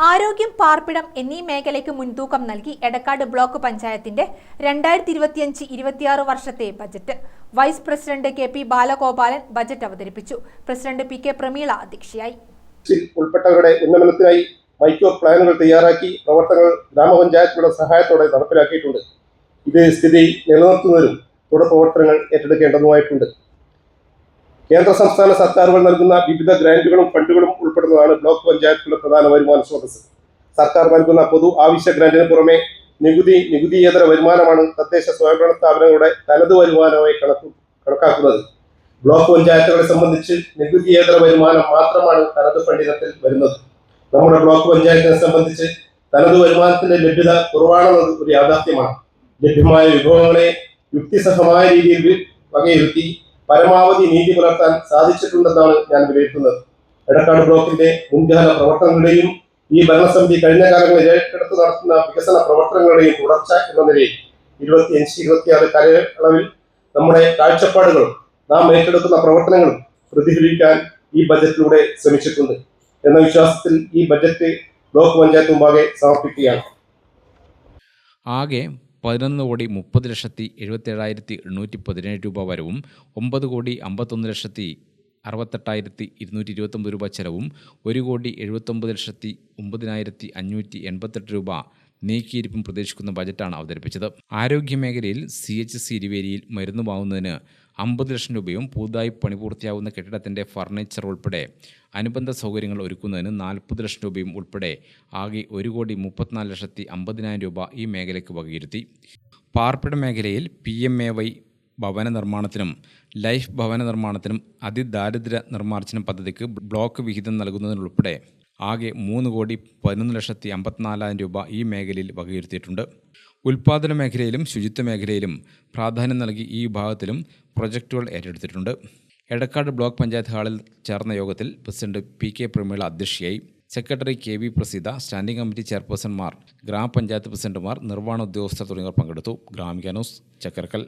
ആരോഗ്യം, പാർപ്പിടം എന്നീ മേഖലയ്ക്ക് മുൻതൂക്കം നൽകി എടക്കാട് ബ്ലോക്ക് പഞ്ചായത്തിന്റെ 2025-26 വർഷത്തെ budget vice president K P. Balagopalan budget അവതരിപ്പിച്ചു. President P K. പ്രമീള അധ്യക്ഷയായി. ഉൾപ്പെട്ടവരുടെ ഉന്നമനത്തിനായി മൈക്രോ പ്ലാനുകൾ തയ്യാറാക്കി പ്രവർത്തനങ്ങൾ ഗ്രാമപഞ്ചായത്തുകളുടെ സഹായത്തോടെ നടപ്പിലാക്കിയിട്ടുണ്ട്. ഇത് സ്ഥിതി നിലനിർത്തുന്നതിനും തുടർ പ്രവർത്തനങ്ങൾ ഏറ്റെടുക്കേണ്ടതുമായിട്ടുണ്ട്. കേന്ദ്ര സംസ്ഥാന സർക്കാരുകൾ നൽകുന്ന വിവിധ ഗ്രാന്റുകളും ഫണ്ടുകളും ഉൾപ്പെടുന്നതാണ് ബ്ലോക്ക് പഞ്ചായത്തുകളുടെ പ്രധാന വരുമാന സ്രോതസ്. സർക്കാർ നൽകുന്ന പൊതു ആവശ്യ ഗ്രാന്റിന് പുറമെ നികുതിയേതര വരുമാനമാണ് തദ്ദേശ സ്വയംഭരണ സ്ഥാപനങ്ങളുടെ തനത് വരുമാനമായി കണക്കാക്കുന്നത്. ബ്ലോക്ക് പഞ്ചായത്തുകളെ സംബന്ധിച്ച് നികുതിയേതര വരുമാനം മാത്രമാണ് തനത് ഫണ്ടിനത്തിൽ വരുന്നത്. നമ്മുടെ ബ്ലോക്ക് പഞ്ചായത്തിനെ സംബന്ധിച്ച് തനത് വരുമാനത്തിന്റെ ലഭ്യത കുറവാണെന്നത് ഒരു യാഥാർത്ഥ്യമാണ്. ലഭ്യമായ വിഭവങ്ങളെ യുക്തിസഹമായ രീതിയിൽ വകയിരുത്തി പരമാവധി നീതി പുലർത്താൻ സാധിച്ചിട്ടുണ്ടെന്നാണ് ഞാൻ വിലയിരുത്തുന്നത്. എടക്കാട് ബ്ലോക്കിന്റെ മുൻകാല പ്രവർത്തനങ്ങളുടെയും ഈ ഭരണസമിതി കഴിഞ്ഞ കാലങ്ങളിൽ ഏറ്റെടുത്ത് നടത്തുന്ന വികസന പ്രവർത്തനങ്ങളുടെയും തുടർച്ച എന്ന നിലയിൽ 25-26 കാലയളവിൽ നമ്മുടെ കാഴ്ചപ്പാടുകളും നാം ഏറ്റെടുക്കുന്ന പ്രവർത്തനങ്ങളും പ്രതിഫലിക്കാൻ ഈ ബജറ്റിലൂടെ ശ്രമിച്ചിട്ടുണ്ട് എന്ന വിശ്വാസത്തിൽ ഈ ബജറ്റ് ബ്ലോക്ക് പഞ്ചായത്ത് മുമ്പാകെ സമർപ്പിക്കുകയാണ്. ആകെ 11,30,77,817 രൂപ വരവും 9,51,68,229 രൂപ ചെലവും 1,79,09,588 രൂപ നീക്കിയിരിപ്പും പ്രതീക്ഷിക്കുന്ന ബജറ്റാണ് അവതരിപ്പിച്ചത്. ആരോഗ്യമേഖലയിൽ CHC ഇരുവേരിയിൽ മരുന്ന് വാങ്ങുന്നതിന് 50 ലക്ഷം രൂപയും പുതുതായി പണി പൂർത്തിയാവുന്ന കെട്ടിടത്തിൻ്റെ ഫർണിച്ചർ ഉൾപ്പെടെ അനുബന്ധ സൗകര്യങ്ങൾ ഒരുക്കുന്നതിന് 40 ലക്ഷം രൂപയും ഉൾപ്പെടെ ആകെ 1,34,50,000 രൂപ ഈ മേഖലയ്ക്ക് വകയിരുത്തി. പാർപ്പിട മേഖലയിൽ PMAY ഭവന നിർമ്മാണത്തിനും ലൈഫ് ഭവന നിർമ്മാണത്തിനും അതിദാരിദ്ര്യ നിർമ്മാർജ്ജന പദ്ധതിക്ക് ബ്ലോക്ക് വിഹിതം നൽകുന്നതിനുൾപ്പെടെ ആകെ 3,11,54,000 രൂപ ഈ മേഖലയിൽ വകയിരുത്തിയിട്ടുണ്ട്. ഉൽപ്പാദന മേഖലയിലും ശുചിത്വ മേഖലയിലും പ്രാധാന്യം നൽകി ഈ വിഭാഗത്തിലും പ്രൊജക്റ്റുകൾ ഏറ്റെടുത്തിട്ടുണ്ട്. എടക്കാട് ബ്ലോക്ക് പഞ്ചായത്ത് ഹാളിൽ ചേർന്ന യോഗത്തിൽ പ്രസിഡന്റ് പി.കെ. പ്രമീള അധ്യക്ഷയായി. Secretary K V. Praseetha, standing committee ചെയർപേഴ്സൺമാർ, ഗ്രാമപഞ്ചായത്ത് പ്രസിഡന്റുമാർ, നിർവ്വഹണ ഉദ്യോഗസ്ഥർ തുടങ്ങിയവർ പങ്കെടുത്തു. ഗ്രാമിക ന്യൂസ്, ചക്കരക്കൽ.